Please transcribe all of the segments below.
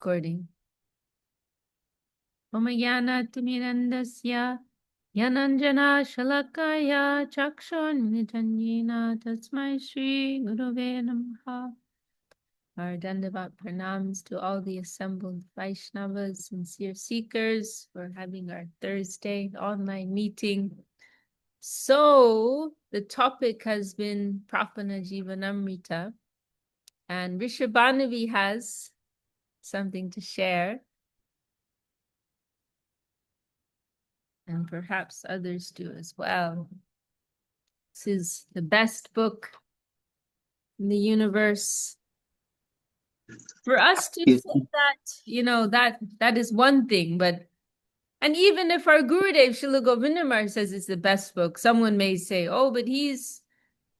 recording. Omayana Timirandasya Yananjana Shalakaya Chakshon Nityānanda Tasmai Shri Gurave Namaha. Our Dandavat pranams to all the assembled Vaishnavas, sincere seekers, for having our Thursday online meeting. So the topic has been Prapana Jivanamrita, and Rishabhanavi has something to share, and perhaps others do as well. This is the best book in the universe. For us to say that, that is one thing, and even if our Gurudev Srila Govindamar says it's the best book, someone may say, oh, but he's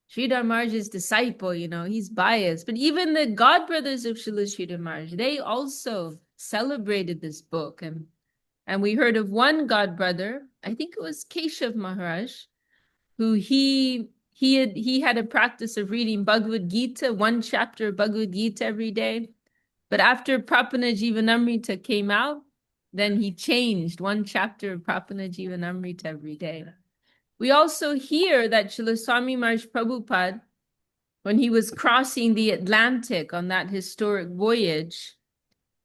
Sridhar Maharaj's disciple, he's biased. But even the godbrothers of Srila Sridhar Maharaj, they also celebrated this book. And we heard of one godbrother, I think it was Keshav Maharaj, who he had a practice of reading Bhagavad Gita, one chapter of Bhagavad Gita every day. But after Prapana Jivanamrita came out, then he changed one chapter of Prapana Jivanamrita every day. We also hear that Srila Swami Maharaj Prabhupada, when he was crossing the Atlantic on that historic voyage,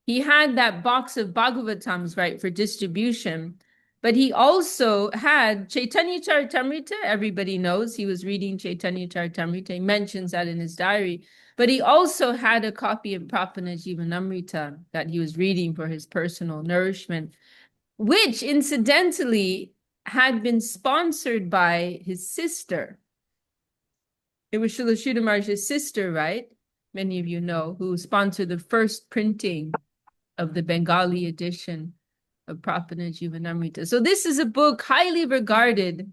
he had that box of Bhagavatams, right, for distribution. But he also had Chaitanya Charitamrita. Everybody knows he was reading Chaitanya Charitamrita. He mentions that in his diary. But he also had a copy of Prapana Jivanamrita that he was reading for his personal nourishment, which incidentally had been sponsored by his sister. It was Srila Sridhar Maharaj's sister, right? Many of you know, who sponsored the first printing of the Bengali edition of Prapana Jivanamrita. So this is a book highly regarded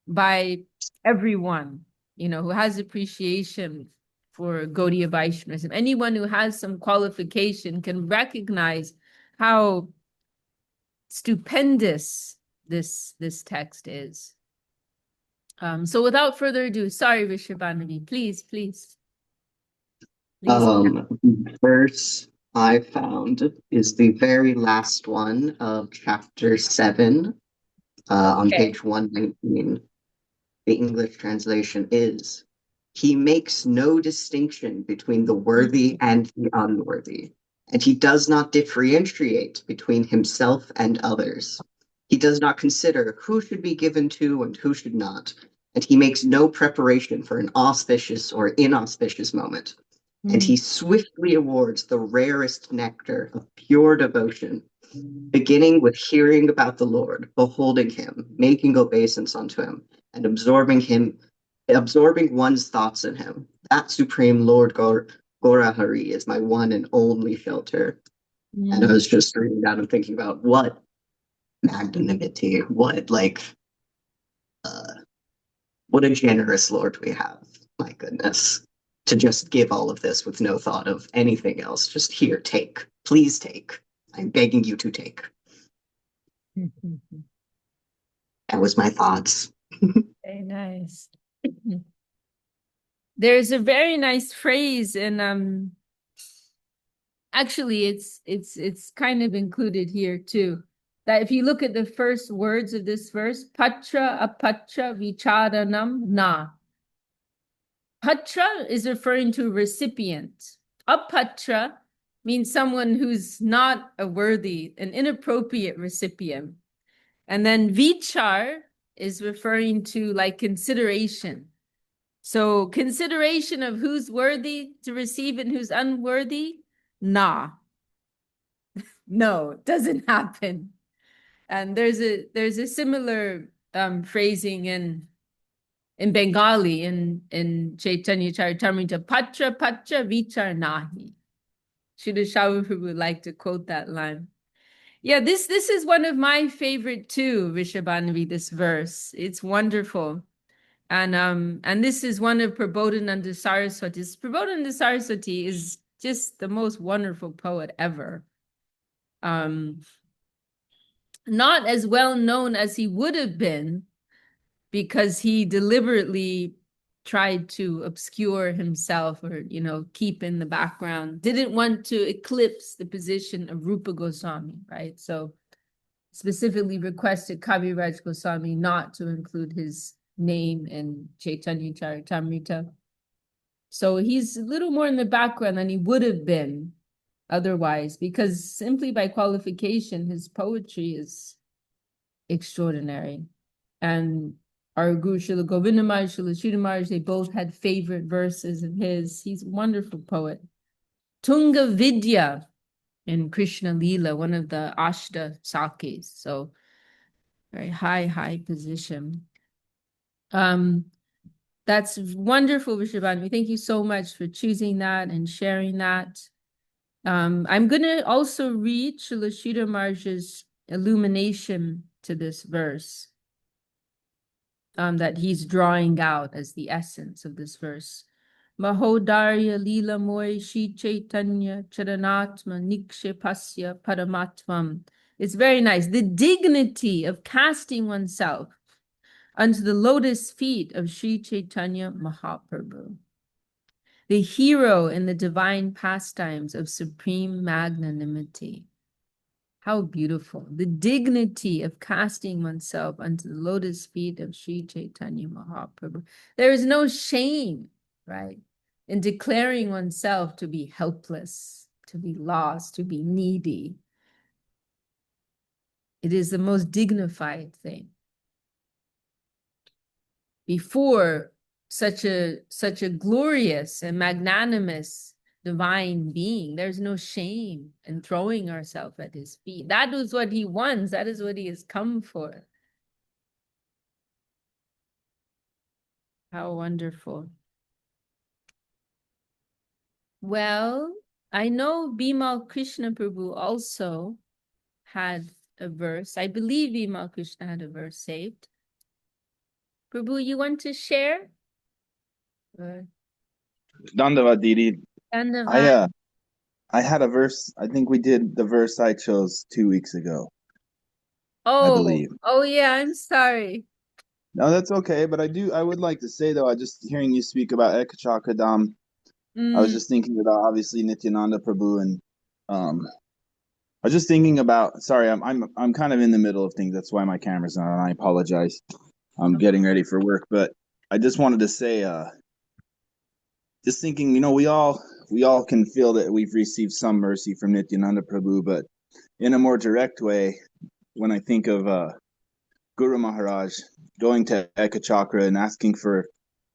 by everyone, who has appreciation for Gaudiya Vaishnavism. Anyone who has some qualification can recognize how stupendous this text is. So without further ado, sorry, Rishabhanavi, please. Verse I found is the very last one of chapter 7 on page 119. The English translation is, he makes no distinction between the worthy and the unworthy, and he does not differentiate between himself and others. He does not consider who should be given to and who should not, and he makes no preparation for an auspicious or inauspicious moment. And he swiftly awards the rarest nectar of pure devotion, beginning with hearing about the Lord, beholding him, making obeisance unto him, and absorbing one's thoughts in him. That supreme Lord Gaurahari is my one and only shelter. And I was just reading that and thinking about what magnanimity, what a generous Lord we have. My goodness. To just give all of this with no thought of anything else. Just here, take. Please take. I'm begging you to take. That was my thoughts. Very nice. There's a very nice phrase, and actually it's kind of included here too. That if you look at the first words of this verse, patra apatra vicharanam na. Patra is referring to a recipient. Apatra means someone who's not a worthy, an inappropriate recipient. And then vichar is referring to like consideration. So consideration of who's worthy to receive and who's unworthy, nah. No, it doesn't happen. And there's a similar phrasing in Bengali, in Chaitanya Charitamrita, patra vichar nahi. Srila Prabhu would like to quote that line. Yeah, this is one of my favorite too, Rishabhanavi, this verse. It's wonderful. And this is one of Prabodhananda Saraswati's. Prabodhananda Saraswati is just the most wonderful poet ever. Not as well known as he would have been, because he deliberately tried to obscure himself or, keep in the background, didn't want to eclipse the position of Rupa Goswami, right? So specifically requested Kaviraj Goswami not to include his name in Chaitanya Charitamrita. So he's a little more in the background than he would have been otherwise, because simply by qualification, his poetry is extraordinary. And our Guru Srila Govinda Maharaj, Srila Sridhar Maharaj, they both had favorite verses of his. He's a wonderful poet. Tunga Vidya in Krishna Lila, one of the Ashta Sakis. So very high position. That's wonderful, Vishwabhanu. Thank you so much for choosing that and sharing that. I'm going to also read Srila Sridhar Maharaj's illumination to this verse that he's drawing out as the essence of this verse. Mahodarya Lila Moy Shri Chaitanya Charanatma Nikshepasya Paramatvam. It's very nice. The dignity of casting oneself unto the lotus feet of Sri Chaitanya Mahaprabhu, the hero in the divine pastimes of supreme magnanimity. How beautiful. The dignity of casting oneself unto the lotus feet of Sri Chaitanya Mahaprabhu. There is no shame, right, in declaring oneself to be helpless, to be lost, to be needy. It is the most dignified thing. Before such a glorious and magnanimous divine being, there's no shame in throwing ourselves at his feet. That is what he wants. That is what he has come for. How wonderful. Well, I know Bimal Krishna Prabhu also had a verse. I believe Bimal Krishna had a verse saved. Prabhu, you want to share? Dandavad Didi. Dandavad. I had a verse. I think we did the verse I chose 2 weeks ago. I Oh, believe. oh yeah, I'm sorry. No, that's okay. But I would like to say though, I just hearing you speak about Ekachakadam, I was just thinking about obviously Nityānanda Prabhu and I was just thinking about, sorry, I'm kind of in the middle of things. That's why my camera's not on. I apologize. I'm getting ready for work, but I just wanted to say, just thinking, we all can feel that we've received some mercy from Nityānanda Prabhu, but in a more direct way, when I think of Guru Maharaj going to Ekachakra and asking for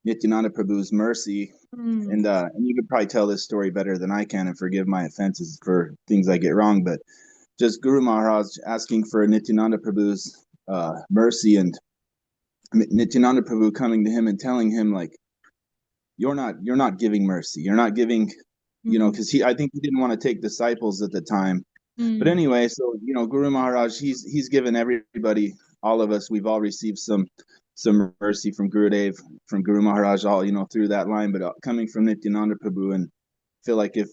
Nityānanda Prabhu's mercy, and you could probably tell this story better than I can, and forgive my offenses for things I get wrong, but just Guru Maharaj asking for Nityānanda Prabhu's mercy, and Nityānanda Prabhu coming to him and telling him, like, you're not giving mercy, you're not giving, because I think he didn't want to take disciples at the time. But anyway, so Guru Maharaj, he's given everybody, all of us, we've all received some mercy from Gurudev, from Guru Maharaj, all through that line, but coming from Nityānanda Prabhu, and feel like if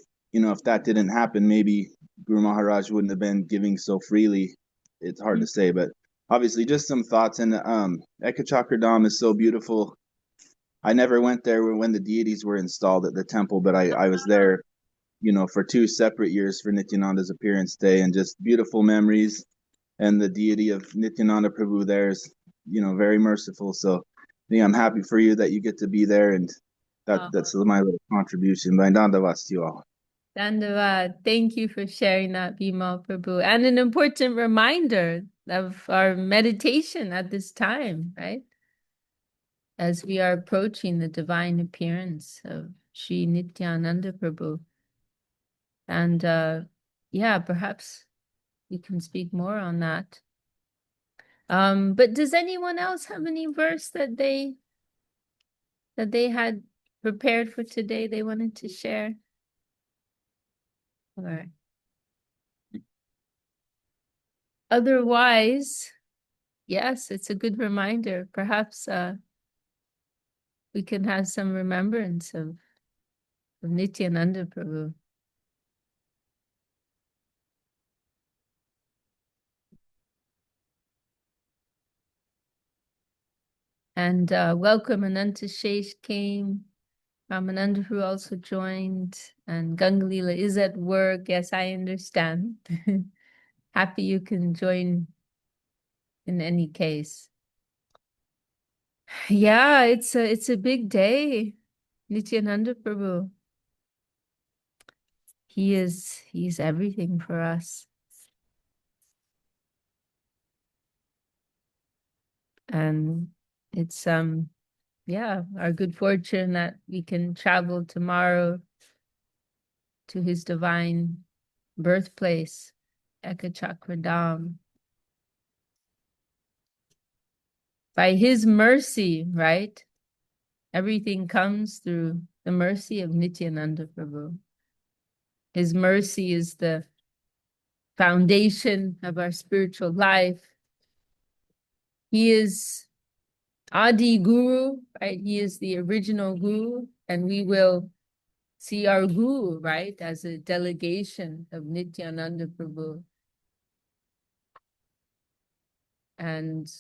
that didn't happen, maybe Guru Maharaj wouldn't have been giving so freely. It's hard to say, but obviously just some thoughts. And Ekachakradam is so beautiful. I never went there when the deities were installed at the temple, but I was there, for 2 separate years for Nityananda's appearance day, and just beautiful memories. And the deity of Nityananda Prabhu there is, very merciful. So yeah, I'm happy for you that you get to be there, and that's my little contribution. By Dandavas to you all. Dandavad, thank you for sharing that, Bimal Prabhu, and an important reminder of our meditation at this time, right? As we are approaching the divine appearance of Sri Nityānanda Prabhu. And perhaps you can speak more on that. But does anyone else have any verse that they had prepared for today they wanted to share? All right. Otherwise, yes, it's a good reminder. Perhaps we can have some remembrance of Nityananda Prabhu. And welcome, Ananta Shesh came. Ramananda who also joined, and Gangalila is at work. Yes, I understand. Happy you can join in any case. Yeah, it's a big day. Nityānanda Prabhu. He's everything for us. And it's yeah, our good fortune that we can travel tomorrow to his divine birthplace, Ekachakradam. By his mercy, right? Everything comes through the mercy of Nityānanda Prabhu. His mercy is the foundation of our spiritual life. He is Adi Guru, right? He is the original Guru, and we will see our Guru, right, as a delegation of Nityānanda Prabhu. And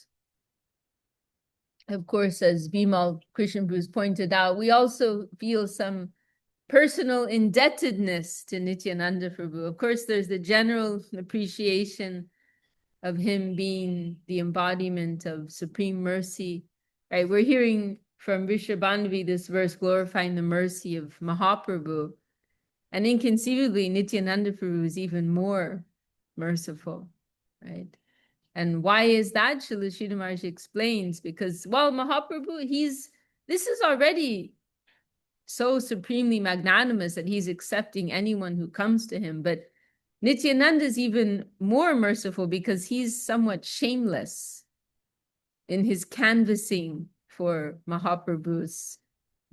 of course, as Bimal Krishna Bruce pointed out, we also feel some personal indebtedness to Nityānanda Prabhu. Of course, there's the general appreciation of him being the embodiment of supreme mercy. Right? We're hearing from Rishabhanavi this verse glorifying the mercy of Mahaprabhu. And inconceivably, Nityānanda Prabhu is even more merciful, right? And why is that? Srila Sridhar Maharaj explains, because while Mahaprabhu, this is already so supremely magnanimous that he's accepting anyone who comes to him. But Nityananda is even more merciful because he's somewhat shameless in his canvassing for Mahaprabhu's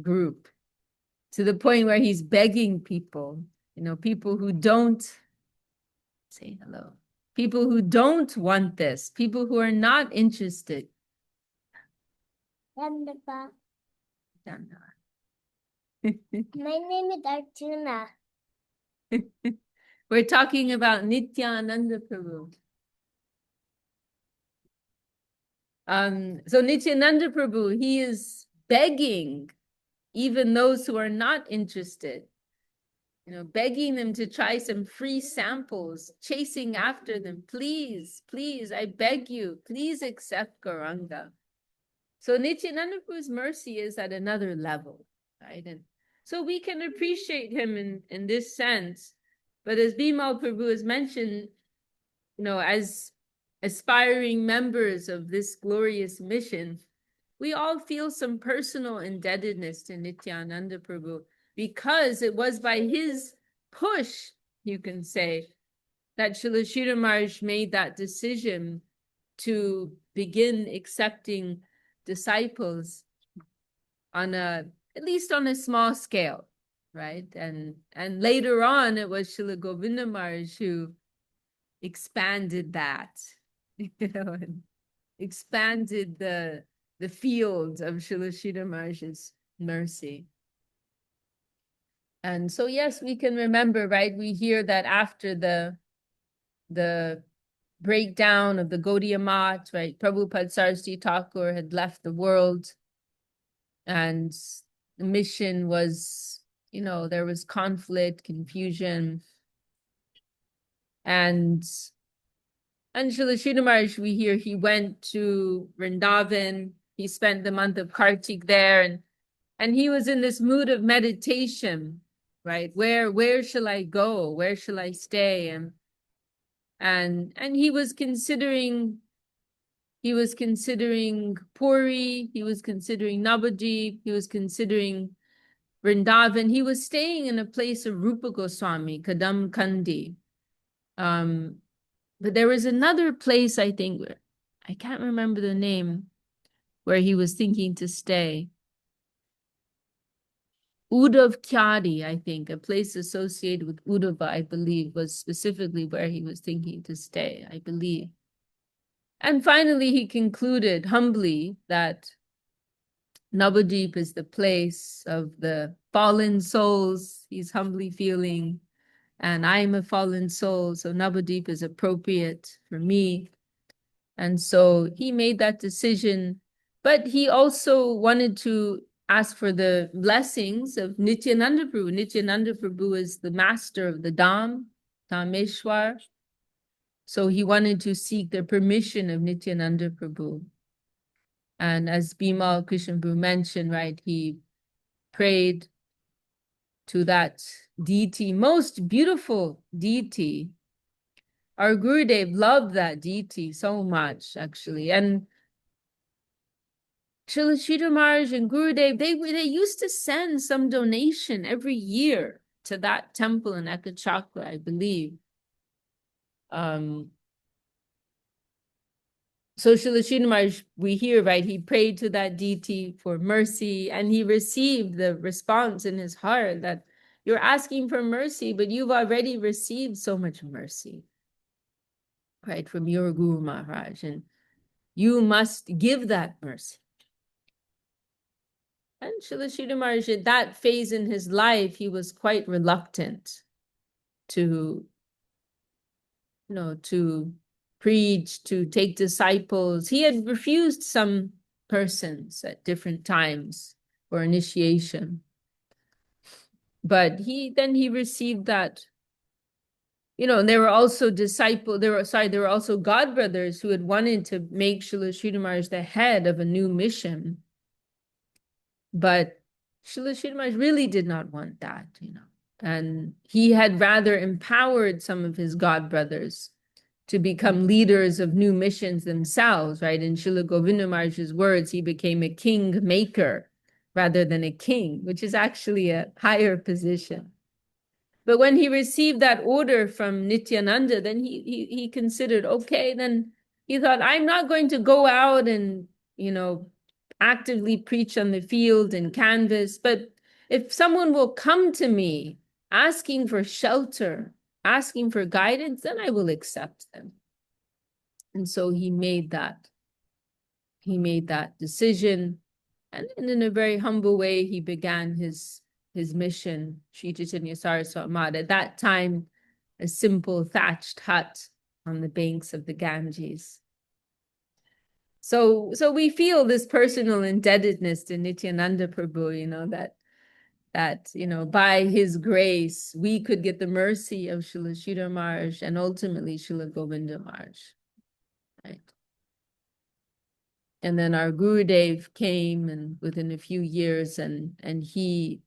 group, to the point where he's begging people, people who don't say hello, people who don't want this, people who are not interested. Wonderful. My name is Arjuna. We're talking about Nityānanda Prabhu. So Nityānanda Prabhu, he is begging even those who are not interested, begging them to try some free samples, chasing after them. Please, please, I beg you, please accept Gauranga. So Nityānanda Prabhu's mercy is at another level, right? And so we can appreciate him in this sense. But as Bimal Prabhu has mentioned, as aspiring members of this glorious mission, we all feel some personal indebtedness to Nityānanda Prabhu, because it was by his push, you can say, that Srila Sridhar Maharaj made that decision to begin accepting disciples at least on a small scale, right? And later on, it was Srila Govinda Maharaj who expanded that, and expanded the field of Srila Sridhar Maharaj's mercy. And so, yes, we can remember, right? We hear that after the breakdown of the Gaudiya Math, right? Prabhupada Saraswati Thakur had left the world, and the mission was, there was conflict, confusion, and Srila Sridhar Maharaj, we hear he went to Vrindavan. He spent the month of Kartik there, and he was in this mood of meditation, right? Where shall I go? Where shall I stay? And he was considering Puri, he was considering Navadvip, he was considering Vrindavan. He was staying in a place of Rupa Goswami, Kadam Kandi. But there was another place, I think, I can't remember the name, where he was thinking to stay. Uddhav Kyari, I think, a place associated with Uddhava, I believe, was specifically where he was thinking to stay, I believe. And finally, he concluded humbly that Navadvip is the place of the fallen souls, he's humbly feeling, and I'm a fallen soul, so Navadvip is appropriate for me. And so he made that decision But he also wanted to ask for the blessings of Nityānanda Prabhu. Nityānanda Prabhu is the master of the Dham, Dhameshwar. So he wanted to seek the permission of Nityānanda Prabhu. And as Bimal Krishna Prabhu mentioned, right, he prayed to that deity, most beautiful deity. Our Gurudev loved that deity so much, actually. And Srila Sridhar Maharaj and Gurudev, they used to send some donation every year to that temple in Ekachakra, I believe. So Srila Sridhar Maharaj, we hear, right, he prayed to that deity for mercy, and he received the response in his heart that you're asking for mercy, but you've already received so much mercy, right, from your Guru Maharaj, and you must give that mercy. And Srila Sridhar Maharaj, at that phase in his life, he was quite reluctant to, to preach, to take disciples. He had refused some persons at different times for initiation. But then he received that, and there were also there were also godbrothers who had wanted to make Srila Sridhar Maharaj the head of a new mission. But Srila Sridhar Maharaj really did not want that, and he had rather empowered some of his godbrothers to become leaders of new missions themselves, right? In Srila Govinda Maharaj's words, he became a king maker rather than a king, which is actually a higher position. But when he received that order from Nityānanda, then he considered, okay, then he thought, I'm not going to go out and, actively preach on the field and canvas, but if someone will come to me asking for shelter, asking for guidance, then I will accept them. And so he made that decision, and in a very humble way, he began his mission, Sri Chaitanya Saraswati Math. At that time, a simple thatched hut on the banks of the Ganges. So we feel this personal indebtedness to Nityānanda Prabhu, that by his grace, we could get the mercy of Srila Sridhar Maharaj and ultimately Srila Govinda Maharaj, right? And then our Gurudev came, and within a few years, and he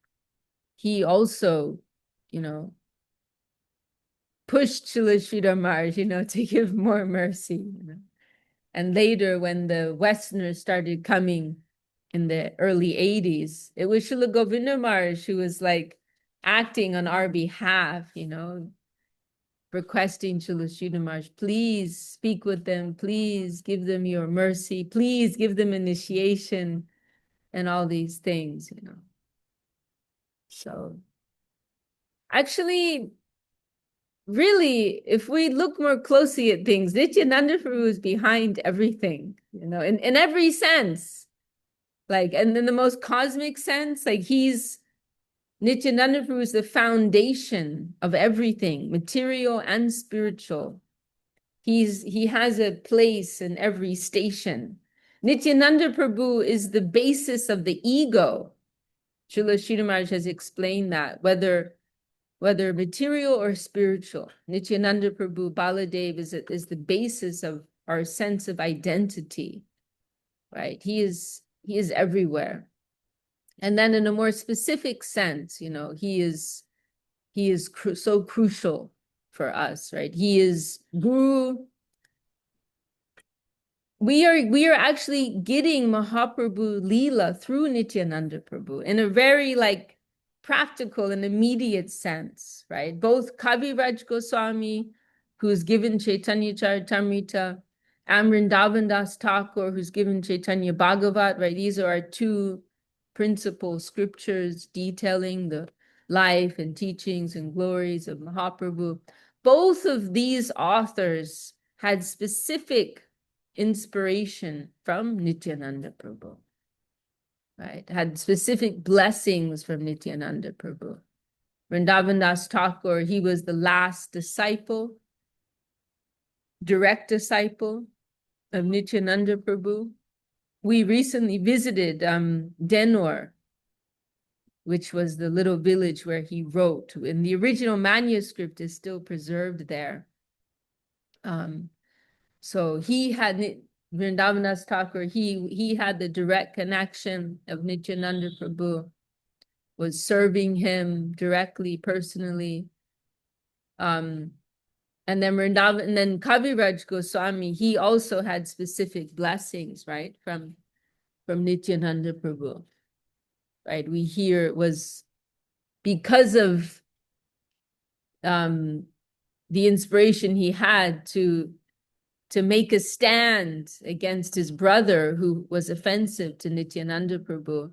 also, pushed Srila Sridhar Maharaj, to give more mercy, And later, when the Westerners started coming in the early 80s, it was Srila Govinda Maharaj who was like acting on our behalf, requesting Srila Sridhar Maharaj, please speak with them, please give them your mercy, please give them initiation, and all these things, So actually, really, if we look more closely at things, Nityānanda Prabhu is behind everything, in every sense. Like, and in the most cosmic sense, like Nityānanda Prabhu is the foundation of everything, material and spiritual. He has a place in every station. Nityānanda Prabhu is the basis of the ego. Srila Sridhar Maharaj has explained that, whether material or spiritual. Nityānanda Prabhu, Baladev is the basis of our sense of identity, right? He is everywhere. And then in a more specific sense, he is so crucial for us, right? He is Guru. We are actually getting Mahaprabhu Leela through Nityānanda Prabhu in a very practical and immediate sense, right? Both Kaviraj Goswami, who's given Chaitanya Charitamrita, and Vrindavan Das Thakur, who's given Chaitanya Bhagavat, right? These are our two principal scriptures detailing the life and teachings and glories of Mahaprabhu. Both of these authors had specific inspiration from Nityānanda Prabhu, right? Had specific blessings from Nityānanda Prabhu. Vrindavan Das Thakur, he was the last disciple, direct disciple of Nityānanda Prabhu. we recently visited Denor, which was the little village where he wrote, and the original manuscript is still preserved there. So he had Vrindavandas Thakur, he had the direct connection of Nityānanda Prabhu, was serving him directly, personally. And then Kaviraj Goswami, he also had specific blessings, right, from Nityānanda Prabhu, right? We hear it was because of the inspiration he had to make a stand against his brother who was offensive to Nityānanda Prabhu.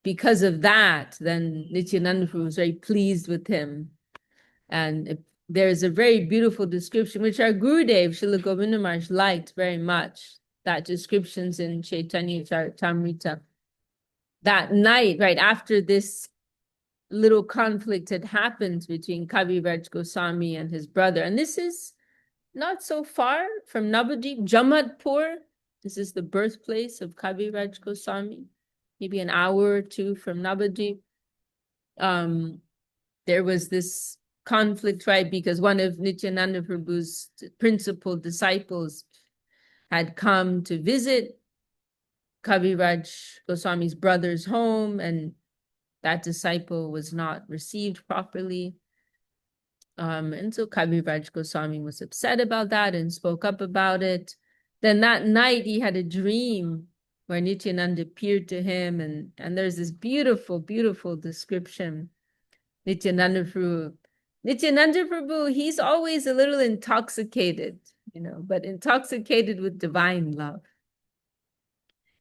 Because of that, then Nityānanda Prabhu was very pleased with him. And there's a very beautiful description, which our Gurudev, Srila Govinda Maharaj, liked very much. That description's in Chaitanya Charitamrita. That night, right after this little conflict had happened between Kaviraj Goswami and his brother, and this is not so far from Navadvip, Jamadpur. This is the birthplace of Kaviraj Goswami, maybe an hour or two from Navadvip. There was this conflict, right? Because one of Nityānanda Prabhu's principal disciples had come to visit Kaviraj Goswami's brother's home, and that disciple was not received properly. And so Kaviraj Goswami was upset about that and spoke up about it. Then that night he had a dream where Nityānanda appeared to him, and there's this beautiful, beautiful description. Nityānanda Prabhu, he's always a little intoxicated, but intoxicated with divine love.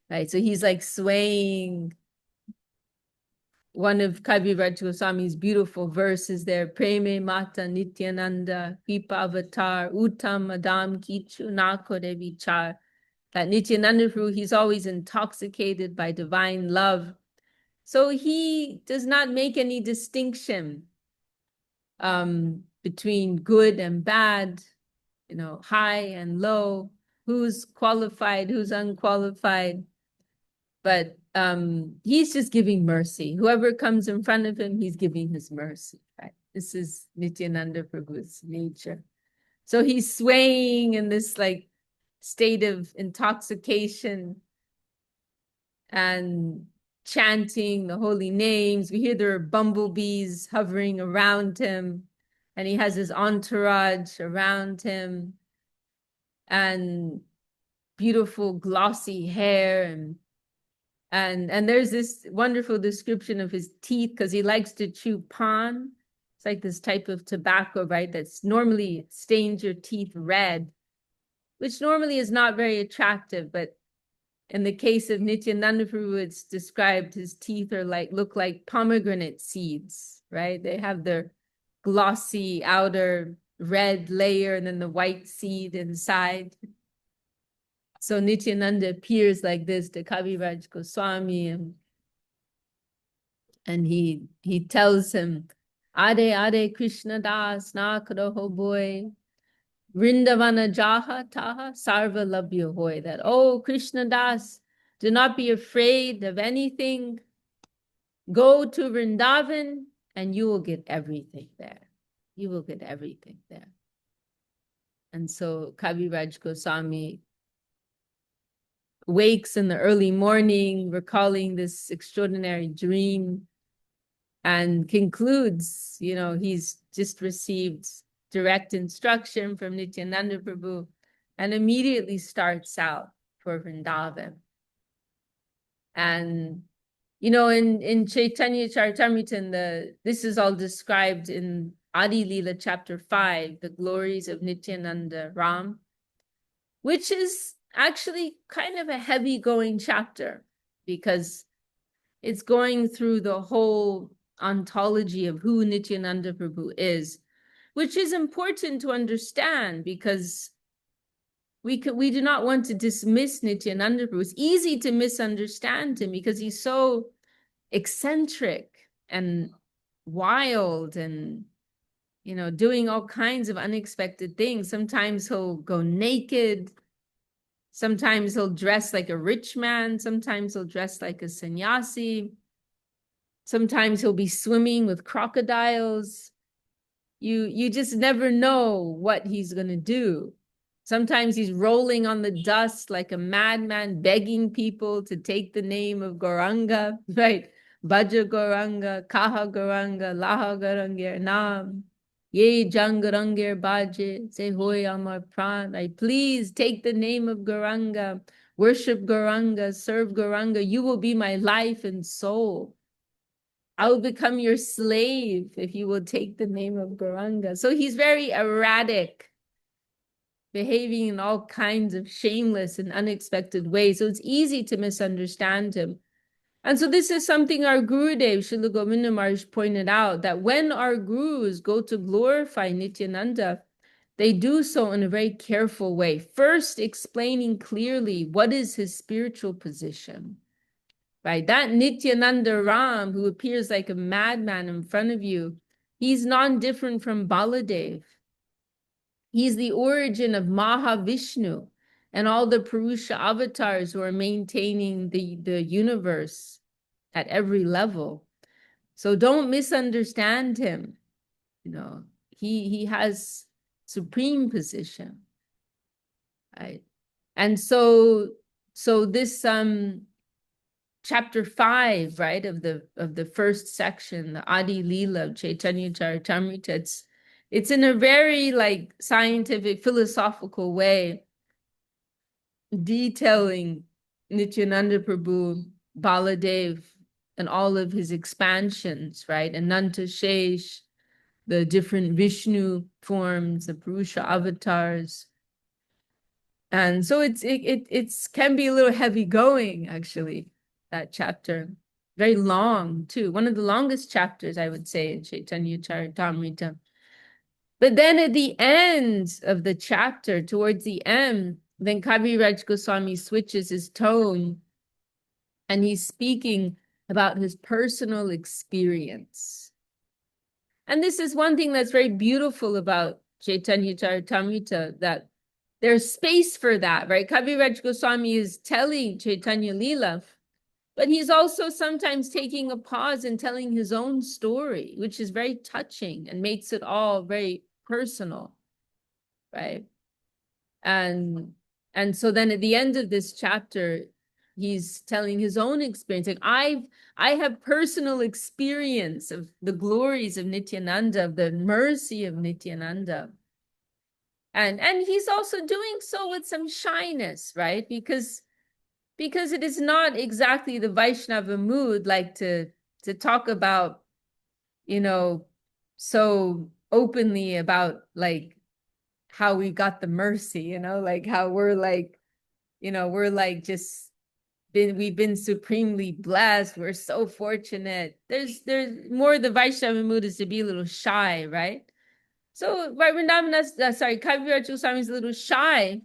Right? So he's like swaying. One of Kaviraj Goswami's beautiful verses there, Preme Mata Nityānanda, Kripa Avatar, Uttam Adam Kichu Nakore Vichar. That Nityānanda Prabhu, he's always intoxicated by divine love. So he does not make any distinction between good and bad, high and low, who's qualified, who's unqualified. But he's just giving mercy. Whoever comes in front of him, he's giving his mercy. Right? This is Nityānanda Prabhu's nature. So he's swaying in this like state of intoxication and chanting the holy names. We hear there are bumblebees hovering around him, and he has his entourage around him, and beautiful glossy hair, and there's this wonderful description of his teeth, because he likes to chew pan. It's like this type of tobacco, right? That's normally stains your teeth red, which normally is not very attractive. But in the case of Nityānanda Prabhu, it's described his teeth are look like pomegranate seeds, right? They have their glossy outer red layer and then the white seed inside. So Nityānanda appears like this to Kaviraj Goswami, and he tells him, Ade Krishna Das na karo boy, Vrindavana Jaha Taha Sarva Labhya Hoy. That, oh Krishna Das, do not be afraid of anything. Go to Vrindavan and you will get everything there. You will get everything there. And so Kaviraj Goswami wakes in the early morning, recalling this extraordinary dream, and concludes, he's just received direct instruction from Nityānanda Prabhu, and immediately starts out for Vrindavan. And, in Chaitanya Charitamrita, this is all described in Adi Lila chapter 5, the glories of Nityānanda Ram, which is actually kind of a heavy going chapter, because it's going through the whole ontology of who Nityānanda Prabhu is, which is important to understand, because we do not want to dismiss Nityānanda Prabhu. It's easy to misunderstand him because he's so eccentric and wild and doing all kinds of unexpected things. Sometimes he'll go naked. Sometimes he'll dress like a rich man. Sometimes he'll dress like a sannyasi. Sometimes he'll be swimming with crocodiles. You just never know what he's going to do. Sometimes he's rolling on the dust like a madman, begging people to take the name of Gauranga, right? Bhaja Gauranga, Kaha Gauranga, Laha Gauranga, Nam. Ye Jangarangir Bhaje, say hoy amar pran. I please take the name of Gauranga, worship Gauranga, serve Gauranga. You will be my life and soul. I will become your slave if you will take the name of Gauranga. So he's very erratic, behaving in all kinds of shameless and unexpected ways. So it's easy to misunderstand him. And so this is something our Gurudev, Srila Govinda Maharaj, pointed out, that when our gurus go to glorify Nityānanda, they do so in a very careful way, first explaining clearly what is his spiritual position. Right? That Nityānanda Ram, who appears like a madman in front of you, he's non-different from Baladev. He's the origin of Mahavishnu and all the Purusha avatars who are maintaining the universe at every level. So don't misunderstand him. You know, he has supreme position. Right? And so this chapter 5, right, of the first section, the Adi Leela of Chaitanya Charitamrita, it's in a very like scientific, philosophical way, detailing Nityananda Prabhu, Baladev, and all of his expansions, right? Ananta Shesh, the different Vishnu forms, the Purusha avatars. And so it's can be a little heavy going, actually, that chapter. Very long, too. One of the longest chapters, I would say, in Chaitanya Charitamrita. But then at the end of the chapter, towards the end, then Kaviraj Goswami switches his tone and he's speaking about his personal experience. And this is one thing that's very beautiful about Chaitanya Charitamrita, that there's space for that, right? Kaviraj Goswami is telling Chaitanya Leela, but he's also sometimes taking a pause and telling his own story, which is very touching and makes it all very personal, right? And so then at the end of this chapter, he's telling his own experience. Like, I have personal experience of the glories of Nityananda, of the mercy of Nityananda. And he's also doing so with some shyness, right? Because it is not exactly the Vaishnava mood, like to talk about, you know, so openly about like how we got the mercy, you know, like how we're like, you know, we're like just we've been supremely blessed. We're so fortunate. There's more, the Vaishnava mood is to be a little shy, right? So right, Kaviraj Goswami is a little shy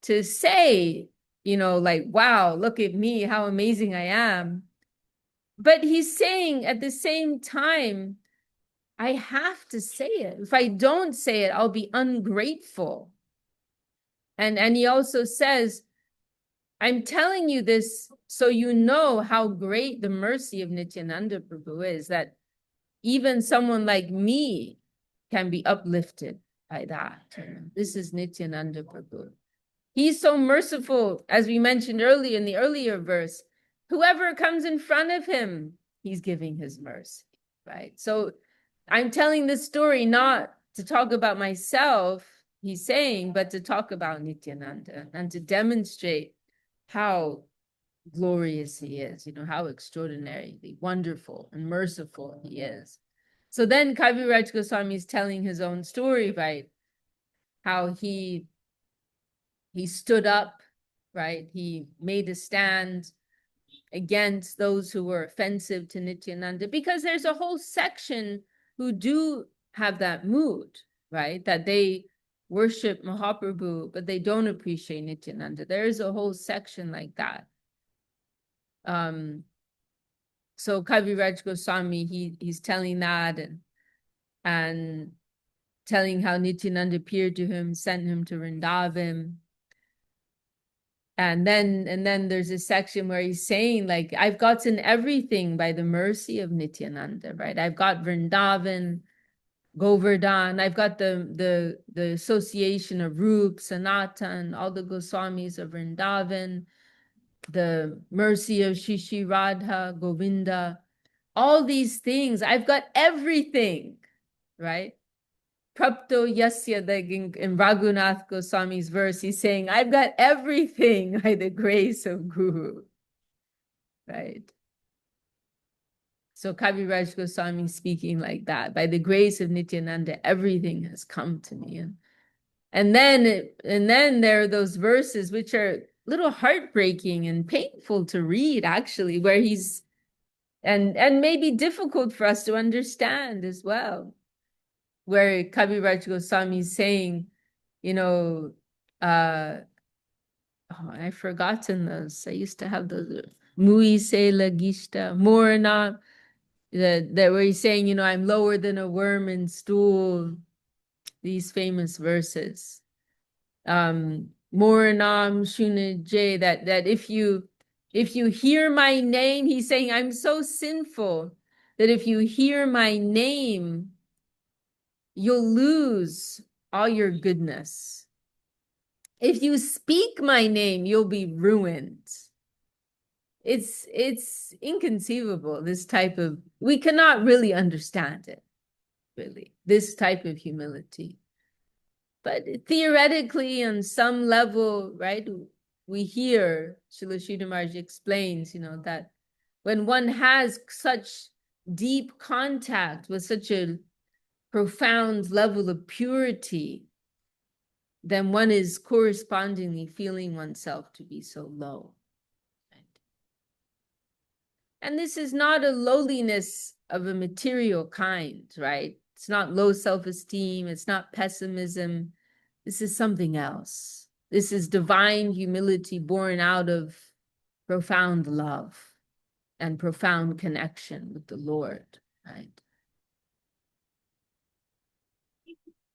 to say, you know, like, wow, look at me, how amazing I am. But he's saying at the same time, I have to say it. If I don't say it, I'll be ungrateful. And he also says, I'm telling you this so you know how great the mercy of Nityananda Prabhu is, that even someone like me can be uplifted by that. This is Nityananda Prabhu. He's so merciful, as we mentioned earlier in the earlier verse. Whoever comes in front of him, he's giving his mercy, right? So I'm telling this story not to talk about myself, he's saying, but to talk about Nityananda and to demonstrate how glorious he is, you know, how extraordinarily wonderful and merciful he is. So then Kaviraj Goswami is telling his own story, right? How he stood up, right? He made a stand against those who were offensive to Nityananda, because there's a whole section who do have that mood, right? That they worship Mahaprabhu, but they don't appreciate Nityananda. There is a whole section like that. So Kaviraj Goswami, he's telling that and telling how Nityananda appeared to him, sent him to Vrindavan. And then there's a section where he's saying, like, I've gotten everything by the mercy of Nityānanda, right? I've got Vrindavan, Govardhan, I've got the association of Rup, Sanatan, all the Goswamis of Vrindavan, the mercy of Shishi Radha, Govinda, all these things. I've got everything, right? Prapto Yasya, in Raghunath Goswami's verse, he's saying, I've got everything by the grace of Guru, right? So Kaviraj Goswami speaking like that, by the grace of Nityānanda, everything has come to me. And then there are those verses which are a little heartbreaking and painful to read, actually, where he's, and maybe difficult for us to understand as well, where Kaviraj Goswami is saying, you know, oh, I've forgotten those. I used to have those. Mui se lagishta, morna, that where he's saying, you know, I'm lower than a worm in stool. These famous verses. Moranam Shunajay, that if you hear my name, he's saying, I'm so sinful that if you hear my name, you'll lose all your goodness. If you speak my name, you'll be ruined. It's inconceivable, this type of, we cannot really understand it, really, this type of humility. But theoretically, on some level, right, we hear, Srila Sridhar Maharaj explains, you know, that when one has such deep contact with such a profound level of purity, then one is correspondingly feeling oneself to be so low. Right? And this is not a lowliness of a material kind, right? It's not low self-esteem, it's not pessimism. This is something else. This is divine humility born out of profound love and profound connection with the Lord, right?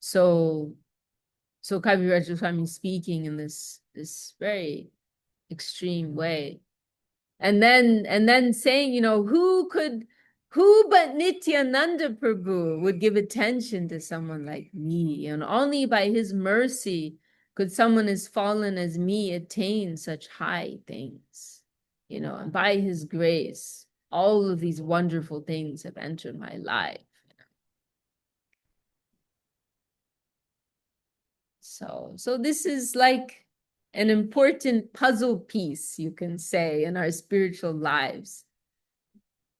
So Kaviraj Goswami speaking in this very extreme way. And then saying, you know, who but Nityānanda Prabhu would give attention to someone like me? And only by his mercy could someone as fallen as me attain such high things, you know, and by his grace, all of these wonderful things have entered my life. So this is like an important puzzle piece, you can say, in our spiritual lives.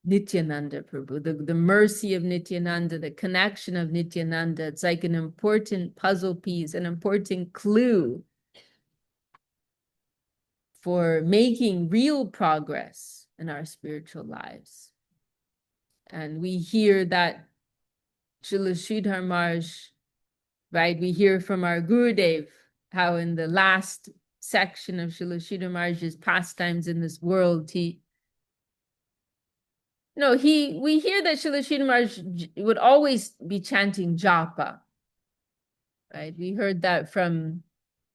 Nityānanda Prabhu, the mercy of Nityānanda, the connection of Nityānanda, it's like an important puzzle piece, an important clue for making real progress in our spiritual lives. And we hear that Srila Sridhar Maharaj, right, we hear from our Gurudev how in the last section of Srila Sridhar Maharaj's pastimes in this world, we hear that Srila Sridhar Maharaj would always be chanting japa, right? We heard that from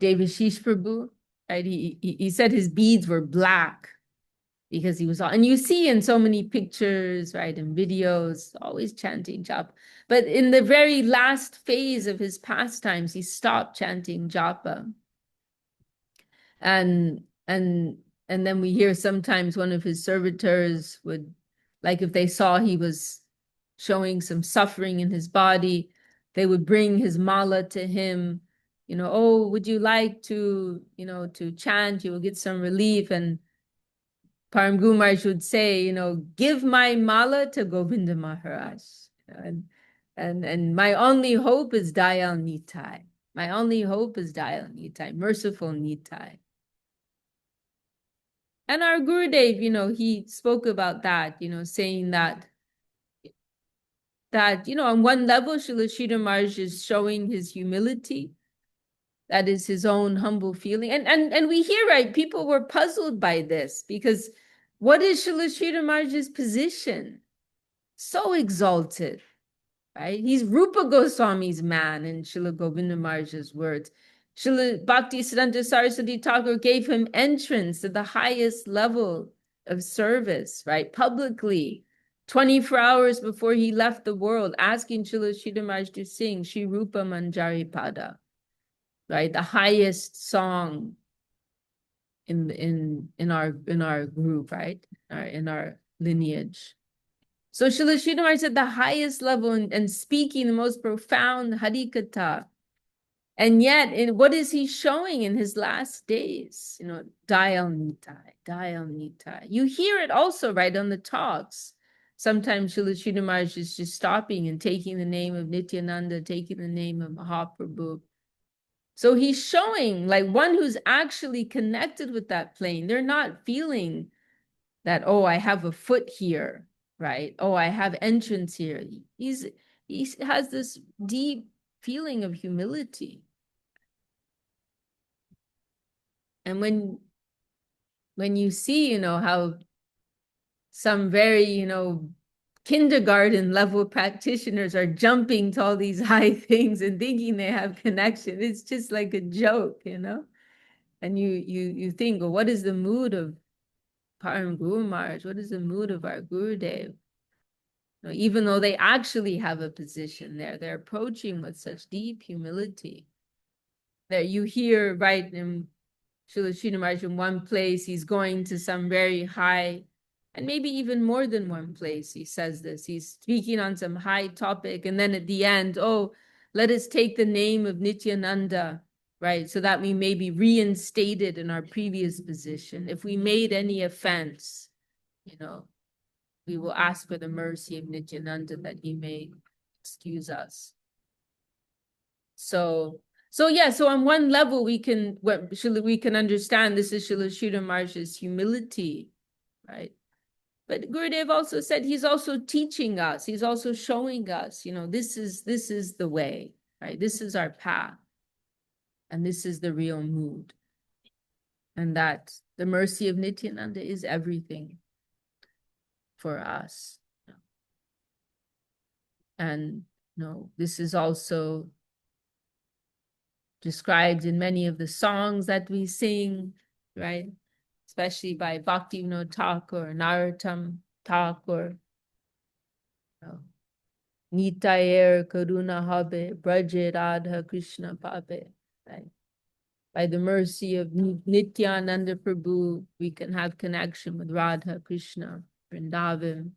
Devashish Prabhu, right? He said his beads were black because he was and you see in so many pictures, right, and videos, always chanting japa. But in the very last phase of his pastimes, he stopped chanting japa. And then we hear sometimes one of his servitors would, like if they saw he was showing some suffering in his body, they would bring his mala to him, you know, oh, would you like to, you know, to chant, you will get some relief. And Param Guru Maharaj would say, you know, give my mala to Govinda Maharaj. And my only hope is Dayal Nitai. My only hope is Dayal Nitai, merciful Nitai. And our Gurudev, you know, he spoke about that, you know, saying that, you know, on one level, Srila Sridhar Maharaj is showing his humility. That is his own humble feeling. And we hear, right, people were puzzled by this because what is Srila Sridhar Maharaj's position? So exalted, right? He's Rupa Goswami's man, in Srila Govinda Maharaj's words. Srila Bhaktisiddhanta Saraswati Thakur gave him entrance to the highest level of service, right? Publicly, 24 hours before he left the world, asking Srila Sridhar Maharaj to sing Shri Rupa Manjari Pada, right? The highest song in our group, right? In our lineage. So Srila Sridhar Maharaj at the highest level and speaking the most profound Harikatha. And yet, what is he showing in his last days? Dayal Nitai, Dayal Nitai. You hear it also, right, on the talks. Sometimes Srila Sridhar Maharaj is just stopping and taking the name of Nityānanda, taking the name of Mahaprabhu. So he's showing like one who's actually connected with that plane. They're not feeling that, oh, I have a foot here, right? Oh, I have entrance here. He has this deep feeling of humility. And when you see, how some very, kindergarten level practitioners are jumping to all these high things and thinking they have connection, it's just like a joke, And you think, well, what is the mood of Param Guru Maharaj? What is the mood of our Gurudev? Even though they actually have a position there, they're approaching with such deep humility that you hear, right, in Srila Sridhar Maharaj in one place, he's going to some very high, and maybe even more than one place, he says this. He's speaking on some high topic, and then at the end, oh, let us take the name of Nityānanda, right, so that we may be reinstated in our previous position. If we made any offense, we will ask for the mercy of Nityānanda that he may excuse us. So on one level we can understand this is Srila Sridhar Maharaj's humility, right? But Gurudev also said he's also teaching us, he's also showing us, this is the way, right? This is our path, and this is the real mood, and that the mercy of Nityānanda is everything for us. And this is also described in many of the songs that we sing, right? Especially by Bhaktivinoda Thakur, Narottam Thakur. Nitayer Karuna Habe, Braje Radha Krishna Pabe, right? By the mercy of Nityānanda Prabhu, we can have connection with Radha Krishna, Vrindavan,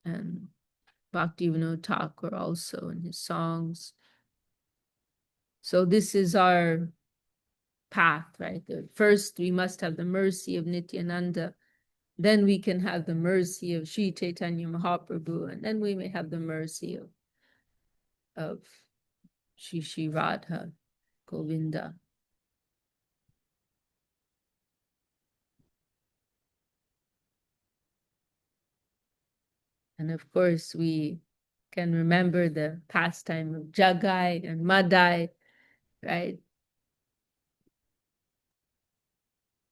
and Bhaktivinoda Thakur also in his songs. So this is our path, right? First, we must have the mercy of Nityānanda. Then we can have the mercy of Sri Chaitanya Mahaprabhu, and then we may have the mercy of Shri Radha Govinda. And of course, we can remember the pastime of Jagai and Madai, right?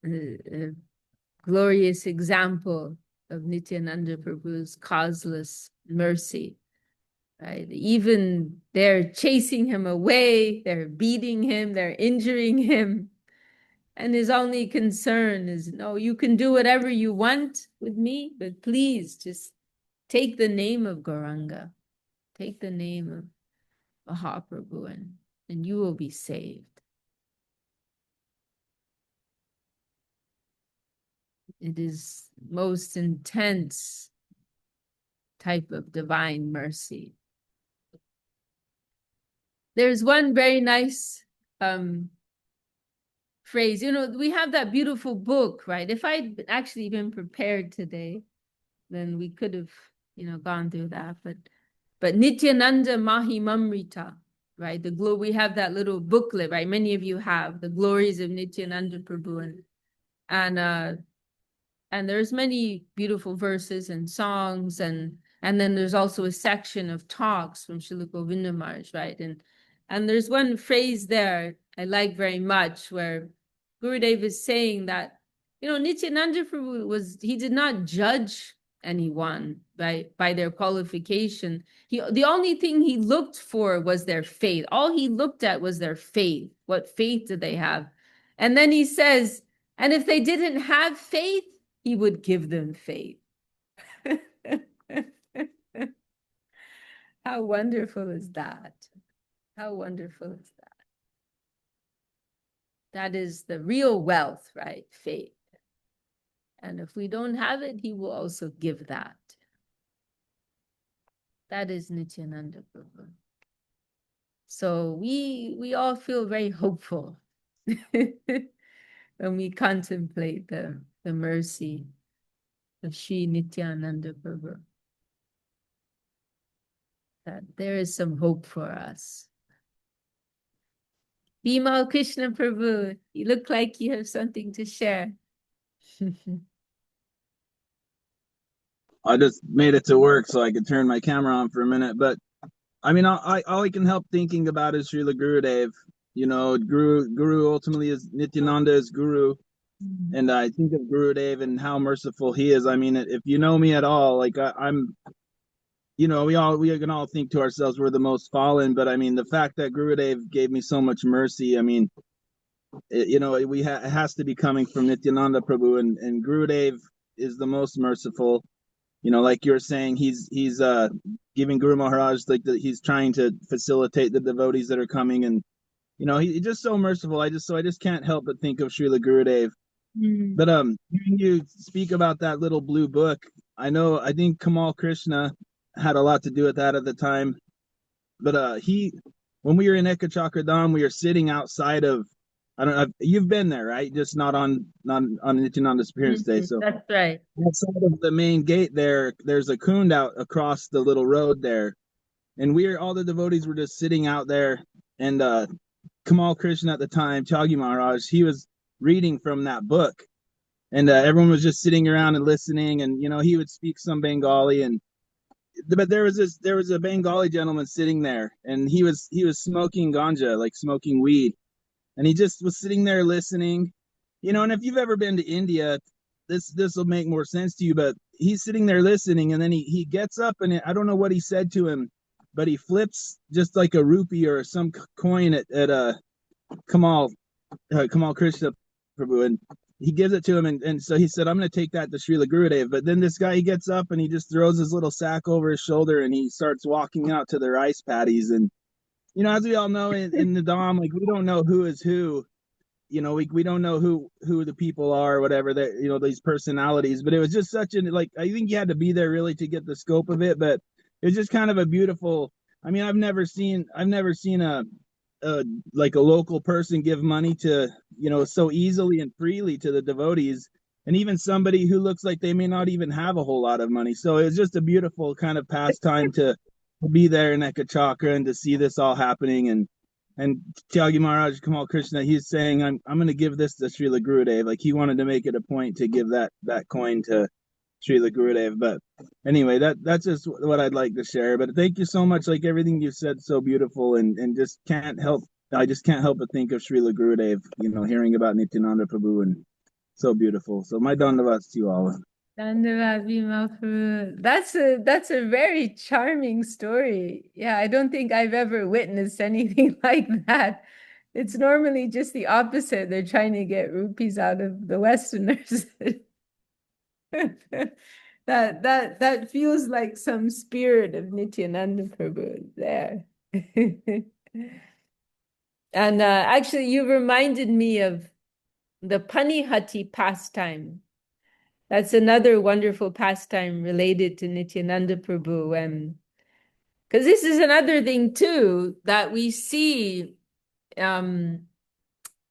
A glorious example of Nityānanda Prabhu's causeless mercy, right? Even they're chasing him away, they're beating him, they're injuring him. And his only concern is, no, you can do whatever you want with me, but please just take the name of Gauranga, take the name of Mahaprabhu, and you will be saved. It is most intense type of divine mercy. There's one very nice phrase, we have that beautiful book, right? If I'd actually been prepared today, then we could have, gone through that. But Nityānanda Mahimamrita, right? We have that little booklet, right? Many of you have the glories of Nityānanda Prabhu, and there's many beautiful verses and songs, and then there's also a section of talks from Srila Govinda Maharaj, right? And there's one phrase there I like very much where Gurudev is saying that, Nityānanda Prabhu he did not judge anyone by their qualification. The only thing he looked for was their faith. All he looked at was their faith. What faith did they have? And then he says, and if they didn't have faith, he would give them faith. How wonderful is that? How wonderful is that? That is the real wealth, right? Faith. And if we don't have it, he will also give that. That is Nityānanda Prabhu. So we all feel very hopeful when we contemplate the mercy of Sri Nityānanda Prabhu. That there is some hope for us. Bimal Krishna Prabhu, you look like you have something to share. I just made it to work so I could turn my camera on for a minute. But I mean, all I can help thinking about is Srila Gurudev. You know, Guru ultimately is Nityananda is Guru. And I think of Gurudev and how merciful he is. I mean, if you know me at all, like I'm, you know, we can all think to ourselves we're the most fallen. But I mean, the fact that Gurudev gave me so much mercy, I mean, you know, it has to be coming from Nityananda Prabhu, and Gurudev is the most merciful. You know, like you're saying, he's giving Guru Maharaj he's trying to facilitate the devotees that are coming, and you know, he's just so merciful. I just can't help but think of Srila Gurudev. But hearing you speak about that little blue book, I think Kamal Krishna had a lot to do with that at the time. But when we were in Ekachakradam, we were sitting outside of, I don't know, you've been there, right? Just not on Nityananda's appearance day. So that's right. Outside of the main gate there's a kund out across the little road there. And all the devotees were just sitting out there. And Kamal Krishna at the time, Tyagi Maharaj, he was reading from that book. And everyone was just sitting around and listening. And, you know, he would speak some Bengali. But there was a Bengali gentleman sitting there. And he was smoking ganja, like smoking weed. And he just was sitting there listening. You know, and if you've ever been to India, this will make more sense to you, but he's sitting there listening, and then he gets up, and I don't know what he said to him, but he flips just like a rupee or some coin at Kamal Krishna Prabhu, and he gives it to him, and so he said, I'm going to take that to Srila Gurudev. But then this guy, he gets up and he just throws his little sack over his shoulder, and he starts walking out to the rice paddies. And you know, as we all know in the Dham, like, we don't know who is who. You know, we don't know who the people are or whatever, that, you know, these personalities. But it was just such an, like, I think you had to be there really to get the scope of it. But it was just kind of a beautiful, I mean, I've never seen a like a local person give money to, you know, so easily and freely to the devotees, and even somebody who looks like they may not even have a whole lot of money. So it was just a beautiful kind of pastime to be there in Ekachakra and to see this all happening. And Tyagi Maharaj, Kamal Krishna, he's saying, I'm going to give this to Srila Gurudev. Like, he wanted to make it a point to give that coin to Srila Gurudev. But anyway, that's just what I'd like to share. But thank you so much. Like, everything you said, so beautiful, and just I just can't help but think of Srila Gurudev, you know, hearing about Nityananda Prabhu, and so beautiful. So my dandavats to you all. That's a very charming story. Yeah, I don't think I've ever witnessed anything like that. It's normally just the opposite. They're trying to get rupees out of the Westerners. That feels like some spirit of Nityananda Prabhu there. And actually, you reminded me of the Panihati pastime. That's another wonderful pastime related to Nityananda Prabhu. And because this is another thing too that we see in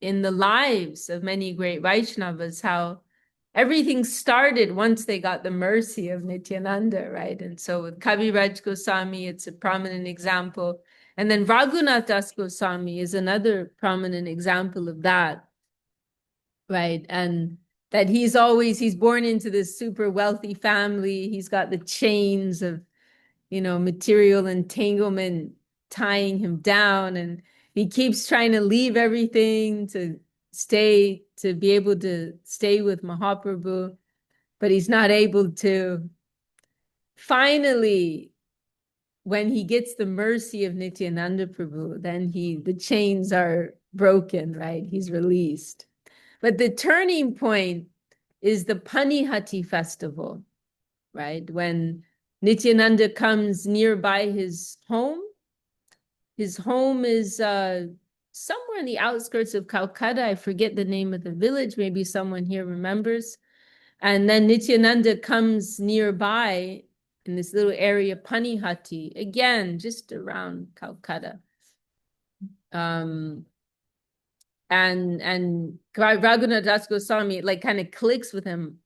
the lives of many great Vaishnavas, how everything started once they got the mercy of Nityananda, right? And so with Kaviraj Goswami, it's a prominent example. And then Raghunath Das Goswami is another prominent example of that, right? And that he's born into this super wealthy family. He's got the chains of, you know, material entanglement tying him down. And he keeps trying to leave everything to be able to stay with Mahaprabhu, but he's not able to. finally, when he gets the mercy of Nityānanda Prabhu, then the chains are broken, right? He's released. But the turning point is the Panihati festival, right? When Nityānanda comes nearby his home is somewhere in the outskirts of Calcutta. I forget the name of the village. Maybe someone here remembers. And then Nityānanda comes nearby in this little area, Panihati, again, just around Calcutta. And Raghunath Das Goswami like kind of clicks with him.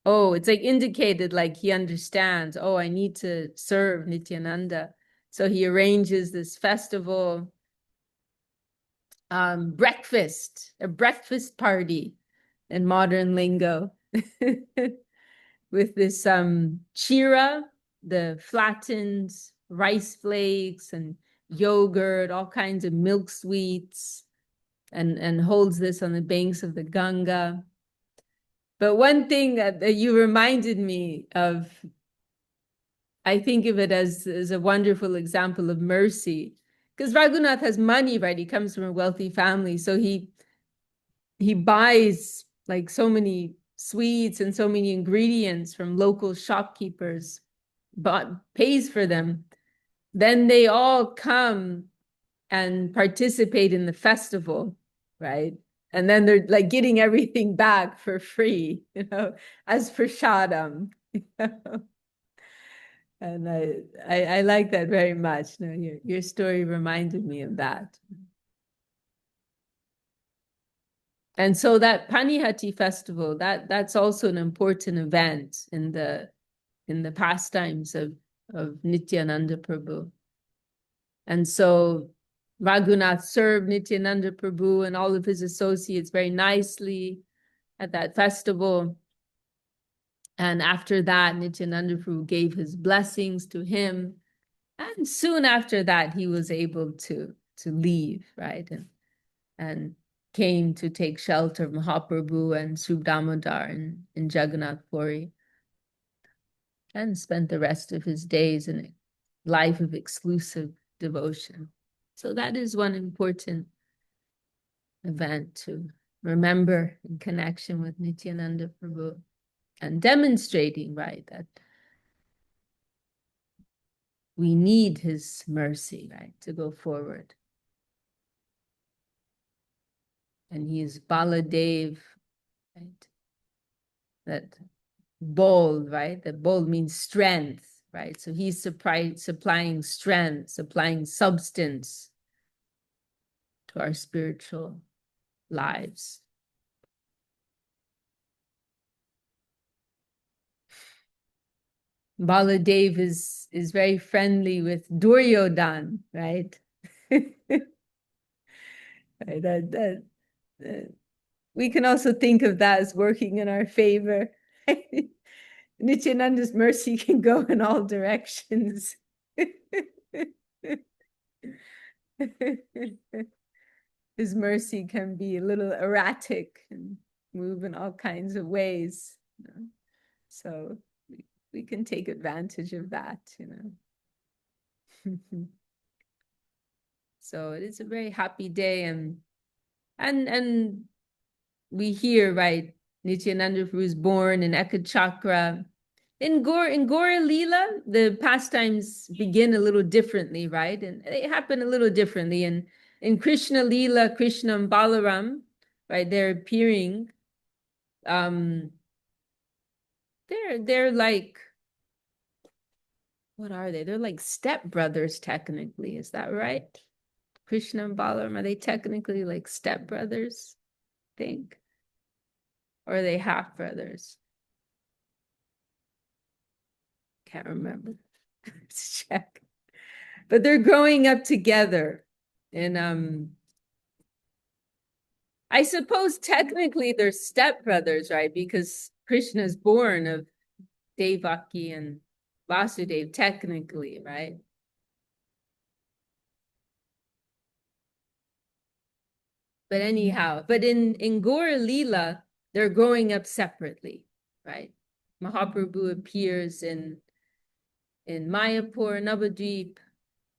Oh, it's like indicated like he understands, oh, I need to serve Nityānanda. So he arranges this festival, a breakfast party in modern lingo. With this chira, the flattened rice flakes and yogurt, all kinds of milk sweets, and holds this on the banks of the Ganga. But one thing that you reminded me of, I think of it as a wonderful example of mercy, because Raghunath has money, right? He comes from a wealthy family, so he buys like so many sweets and so many ingredients from local shopkeepers, but pays for them. Then they all come and participate in the festival, right? And then they're like getting everything back for free, as prashadam. And I like that very much. Your story reminded me of that. And so that Panihati festival, that's also an important event in the pastimes of Nityānanda Prabhu. And so Raghunath served Nityānanda Prabhu and all of his associates very nicely at that festival. And after that, Nityānanda Prabhu gave his blessings to him. And soon after that, he was able to leave, right? And came to take shelter of Mahaprabhu and Sri Damodar in Jagannath Puri, and spent the rest of his days in a life of exclusive devotion. So that is one important event to remember in connection with Nityānanda Prabhu, and demonstrating, right, that we need his mercy, right, to go forward. And he is Baladev, right? That bold, right? That bold means strength, right? So he's supplying strength, supplying substance to our spiritual lives. Baladev is very friendly with Duryodhan, right? Right, we can also think of that as working in our favor. Nityananda's mercy can go in all directions. His mercy can be a little erratic and move in all kinds of ways. So we can take advantage of that, So it is a very happy day, and we hear, right, Nityananda was born in Ekachakra. In Gora Lila, the pastimes begin a little differently, right? And they happen a little differently. In Krishna Lila, Krishna and Balaram, right, they're appearing. They're like, what are they? They're like stepbrothers, technically. Is that right? Krishna and Balaram, are they technically like stepbrothers, I think? Or are they half brothers? Can't remember. Let's check. But they're growing up together. And I suppose technically they're stepbrothers, right? Because Krishna is born of Devaki and Vasudeva, technically, right? But anyhow, but in Gora Lila, they're growing up separately, right? Mahaprabhu appears in in Mayapur, Navadvip,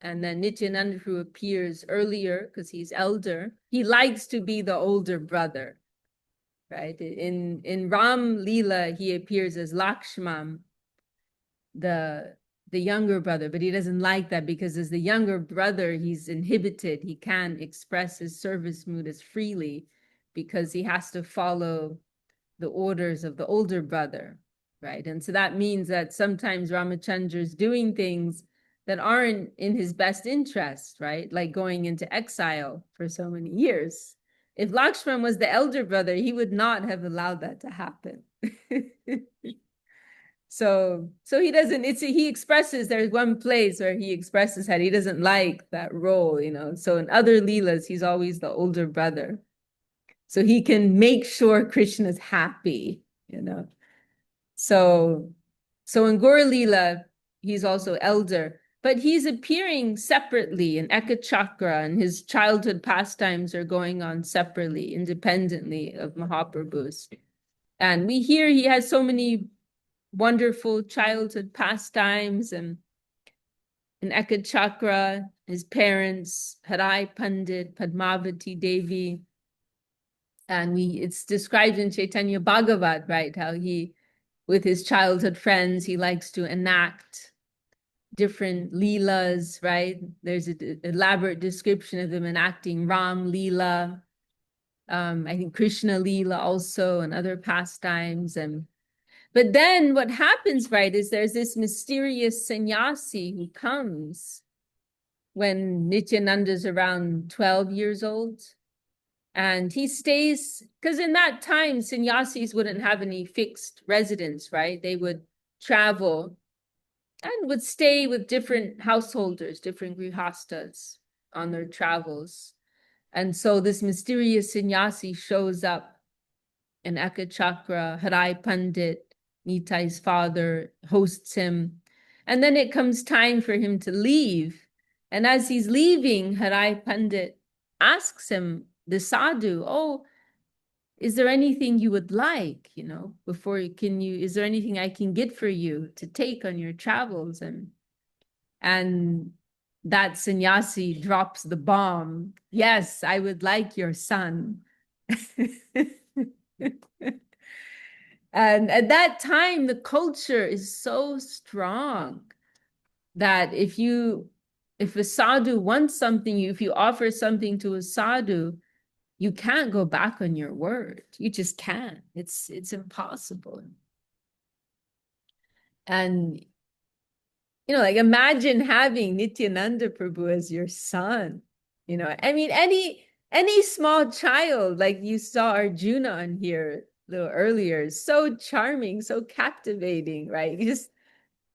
and then Nityānanda, who appears earlier because he's elder. He likes to be the older brother, right? In Ram Leela, he appears as Lakshman, the younger brother, but he doesn't like that because as the younger brother, he's inhibited. He can't express his service mood as freely because he has to follow the orders of the older brother, right? And so that means that sometimes Ramachandra is doing things that aren't in his best interest, right? Like going into exile for so many years. If Lakshman was the elder brother, he would not have allowed that to happen. So he doesn't, he expresses, there's one place where he expresses that he doesn't like that role, you know. So in other Leelas, he's always the older brother. So he can make sure Krishna's happy, you know. So in Gaur Leela, he's also elder, but he's appearing separately in Ekachakra, and his childhood pastimes are going on separately, independently of Mahaprabhu's. And we hear he has so many wonderful childhood pastimes, and in Ekachakra, his parents, Harai Pandit, Padmavati Devi, and it's described in Chaitanya Bhagavat, right? How he, with his childhood friends, he likes to enact different leelas, right? There's an elaborate description of them enacting Ram Leela, I think Krishna Leela also, and other pastimes. But then what happens, right, is there's this mysterious sannyasi who comes when Nityananda's around 12 years old. And he stays, because in that time, sannyasis wouldn't have any fixed residence, right? They would travel and would stay with different householders, different grihastas on their travels. And so this mysterious sannyasi shows up in Ekachakra. Harai Pandit, Nitai's father, hosts him. And then it comes time for him to leave. And as he's leaving, Harai Pandit asks him, the sadhu, oh, is there anything you would like, you know, is there anything I can get for you to take on your travels? And that sannyasi drops the bomb. Yes, I would like your son. And at that time, the culture is so strong that if a sadhu wants something, if you offer something to a sadhu, you can't go back on your word. You just can't. It's impossible. And, you know, like imagine having Nityānanda Prabhu as your son. You know, I mean, any small child, like you saw Arjuna on here a little earlier, is so charming, so captivating, right? You just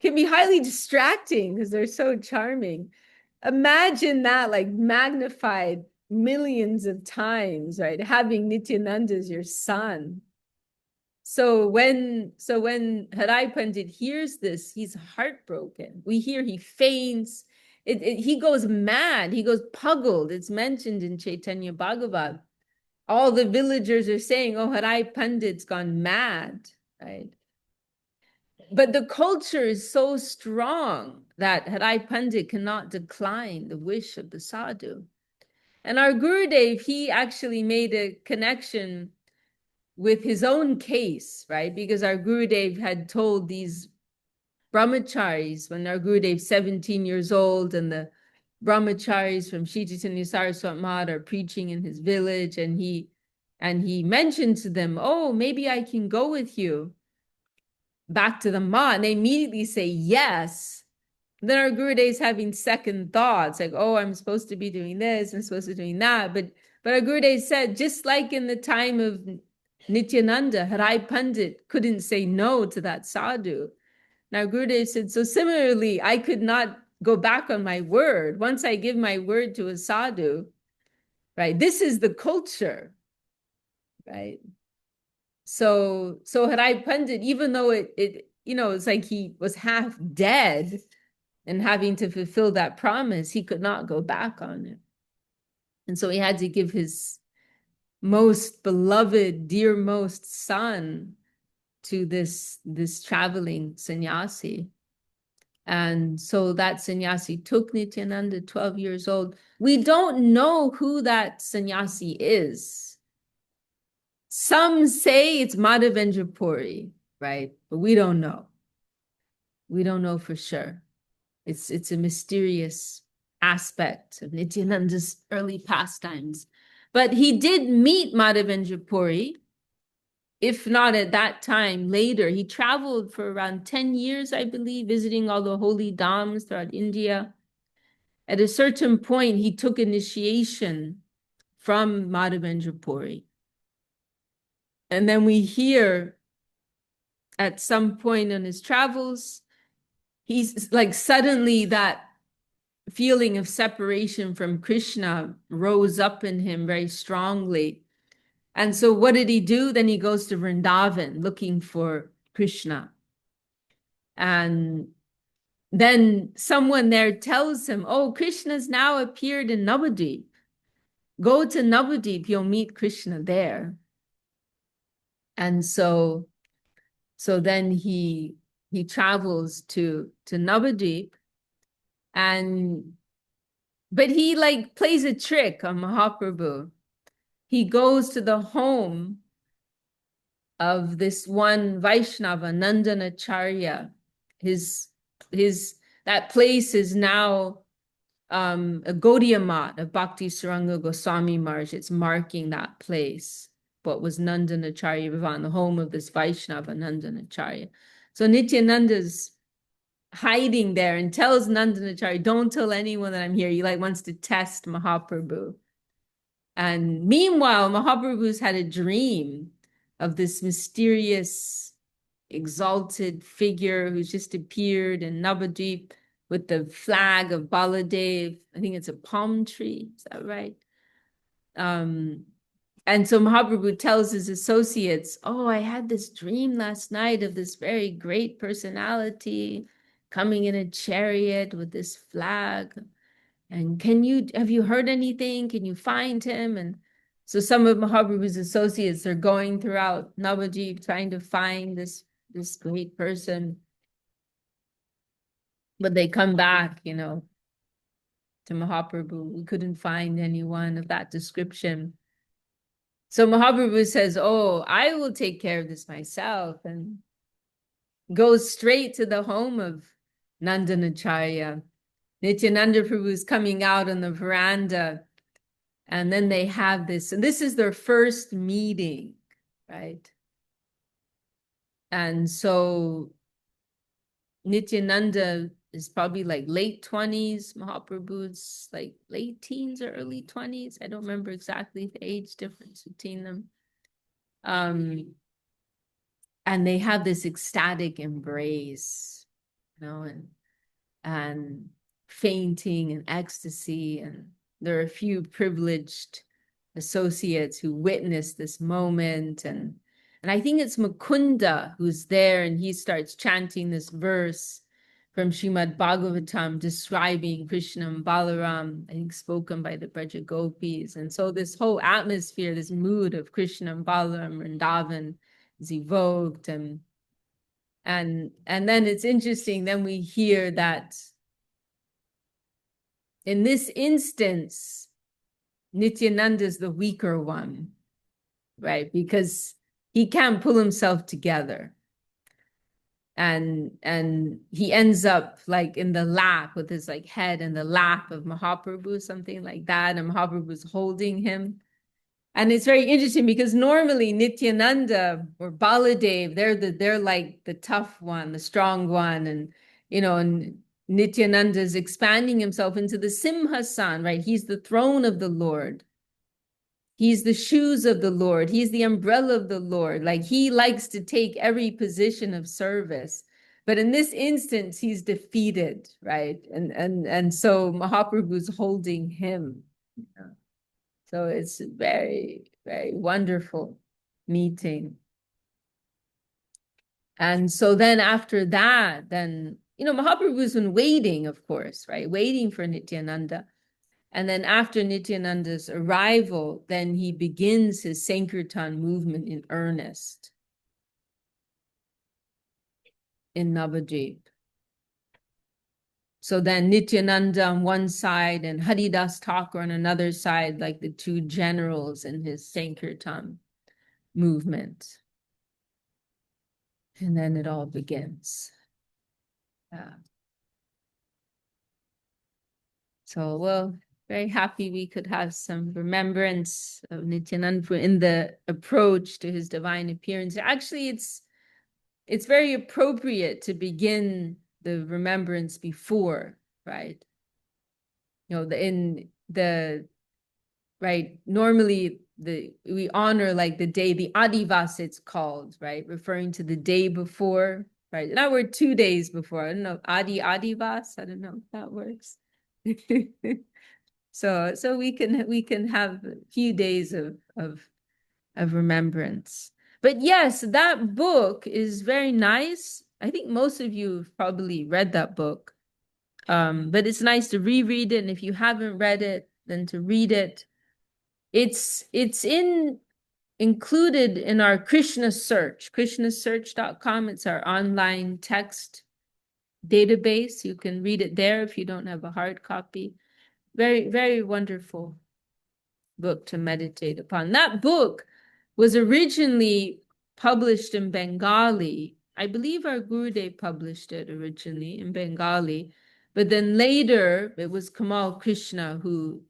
can be highly distracting because they're so charming. Imagine that, like magnified millions of times, right? Having Nityananda as your son. So when Harai Pandit hears this, he's heartbroken. We hear he faints. He goes mad. He goes puggled. It's mentioned in Chaitanya Bhagavat. All the villagers are saying, oh, Harai Pandit's gone mad, right? But the culture is so strong that Harai Pandit cannot decline the wish of the sadhu. And our Gurudev, he actually made a connection with his own case, right? Because our Gurudev had told these brahmacharis when our Gurudev's 17 years old and the brahmacharis from Shri Chaitanya Saraswati Math are preaching in his village, and he mentioned to them, oh, maybe I can go with you back to the Math. And they immediately say yes. Then our Gurudev's having second thoughts, like, oh, I'm supposed to be doing this, I'm supposed to be doing that. But our Gurudev said, just like in the time of Nityananda, Harai Pandit couldn't say no to that sadhu. Now Gurudev said, so similarly, I could not go back on my word. Once I give my word to a sadhu, right? This is the culture, right? So Harai Pandit, even though it you know, it's like he was half dead and having to fulfill that promise, he could not go back on it. And so he had to give his most beloved, dearmost son to this traveling sannyasi. And so that sannyasi took Nityananda, 12 years old. We don't know who that sannyasi is. Some say it's Madhavendra Puri, right? But we don't know. We don't know for sure. It's a mysterious aspect of Nityananda's early pastimes. But he did meet Madhavendra Puri, if not at that time, later. He traveled for around 10 years, I believe, visiting all the holy dhams throughout India. At a certain point, he took initiation from Madhavendra Puri. And then we hear at some point in his travels, he's like suddenly that feeling of separation from Krishna rose up in him very strongly. And so what did he do? Then he goes to Vrindavan looking for Krishna. And then someone there tells him, oh, Krishna's now appeared in Navadvip. Go to Navadvip, you'll meet Krishna there. And so then he travels to Navadvip, but he like plays a trick on Mahaprabhu. He goes to the home of this one Vaishnava, Nandanacharya. That place is now a Gaudiya Math of Bhakti Saranga Goswami Maharaj. It's marking that place. What was Nandanacharya Bhavan, the home of this Vaishnava, Nandanacharya. So Nityananda's hiding there and tells Nandanacharya, don't tell anyone that I'm here. He like wants to test Mahaprabhu. And meanwhile, Mahaprabhu's had a dream of this mysterious, exalted figure who's just appeared in Navadvip with the flag of Baladev. I think it's a palm tree. Is that right? And so Mahaprabhu tells his associates, oh, I had this dream last night of this very great personality coming in a chariot with this flag. And have you heard anything? Can you find him? And so some of Mahaprabhu's associates are going throughout Navadvip trying to find this great person. But they come back, to Mahaprabhu. We couldn't find anyone of that description. So Mahaprabhu says, oh, I will take care of this myself, and goes straight to the home of Nandanacharya. Nityananda Prabhu is coming out on the veranda, and then they have this, and this is their first meeting, right? And so Nityananda is probably like late 20s, Mahaprabhu's like late teens or early 20s. I don't remember exactly the age difference between them. And they have this ecstatic embrace, and fainting and ecstasy. And there are a few privileged associates who witness this moment. And I think it's Mukunda who's there, and he starts chanting this verse from Srimad Bhagavatam describing Krishna and Balaram, I think spoken by the Braja Gopis. And so this whole atmosphere, this mood of Krishna and Balaram, Vrindavan is evoked. And then it's interesting, then we hear that in this instance, Nityananda is the weaker one, right? Because he can't pull himself together. And he ends up like in the lap with his like head in the lap of Mahaprabhu, something like that. And Mahaprabhu's holding him. And it's very interesting because normally Nityananda or Baladev, they're like the tough one, the strong one. And, and Nityananda is expanding himself into the Simhasan, right? He's the throne of the Lord. He's the shoes of the Lord. He's the umbrella of the Lord. Like he likes to take every position of service. But in this instance, he's defeated, right? And so Mahaprabhu's holding him. So it's a very, very wonderful meeting. And so then after that, Mahaprabhu's been waiting, of course, right? Waiting for Nityananda. And then after Nityananda's arrival, then he begins his Sankirtan movement in earnest in Navadvip. So then Nityananda on one side and Haridas Thakur on another side, like the two generals in his Sankirtan movement. And then it all begins. So, well, very happy we could have some remembrance of Nityananda in the approach to his divine appearance. Actually, it's very appropriate to begin the remembrance before, right? You know, right, normally we honor like the day, the Adivas it's called, right? Referring to the day before, right? Now we're 2 days before. I don't know, Adivas, I don't know if that works. So we can have a few days of remembrance. But yes, that book is very nice. I think most of you have probably read that book. But it's nice to reread it, and if you haven't read it, then to read it. It's included in our Krishna Search, krishnasearch.com. It's our online text database. You can read it there if you don't have a hard copy. Very, very wonderful book to meditate upon. That book was originally published in Bengali. I believe our Gurudev published it originally in Bengali, but then later it was Kamal Krishna who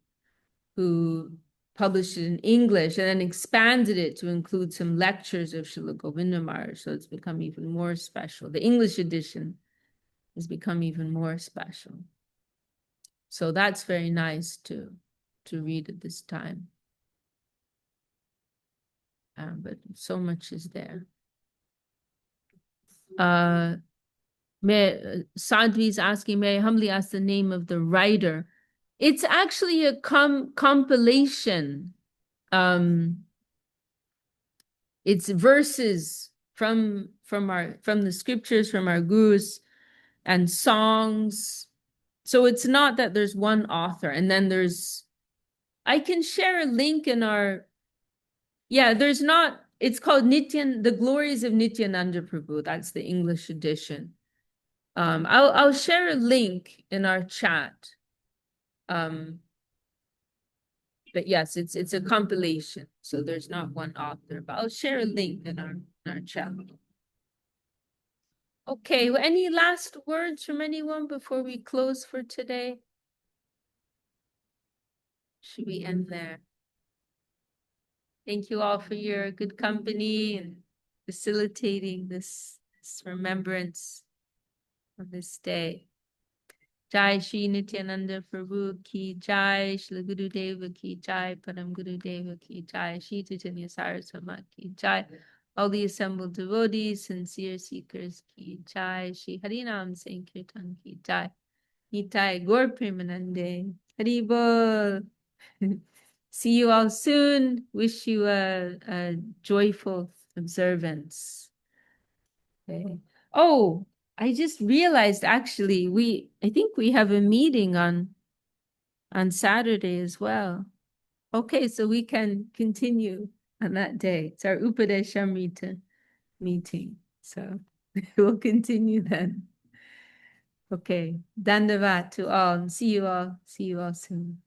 published it in English and then expanded it to include some lectures of Srila Govinda Maharaj. So it's become even more special. The English edition has become even more special. So that's very nice to read at this time. But so much is there. Sadhvi's asking, may I humbly ask the name of the writer? It's actually a compilation. It's verses from the scriptures, from our gurus, and songs. So it's not that there's one author, and then I can share a link in our, there's not, it's called The Glories of Nityānanda Prabhu. That's the English edition. I'll share a link in our chat. But yes, it's a compilation, so there's not one author, but I'll share a link in our chat. Okay, well, any last words from anyone before we close for today? Should we end there? Thank you all for your good company and facilitating this remembrance of this day. Jai Shri Nityānanda Prabhu ki jai, Shri Guru Deva ki jai, Param Guru Deva ki jai, Shri Chaitanya Saraswati ki jai, all the assembled devotees, sincere seekers ki jai, Shri Harinam Sankirtan ki jai, Nitai Gaur Premanande, Haribol. See you all soon. Wish you a joyful observance. Okay. Oh, I just realized actually I think we have a meeting on Saturday as well. Okay, so we can continue on that day. It's our Upadeshamrita meeting. So we'll continue then. Okay. Dandavat to all. See you all soon.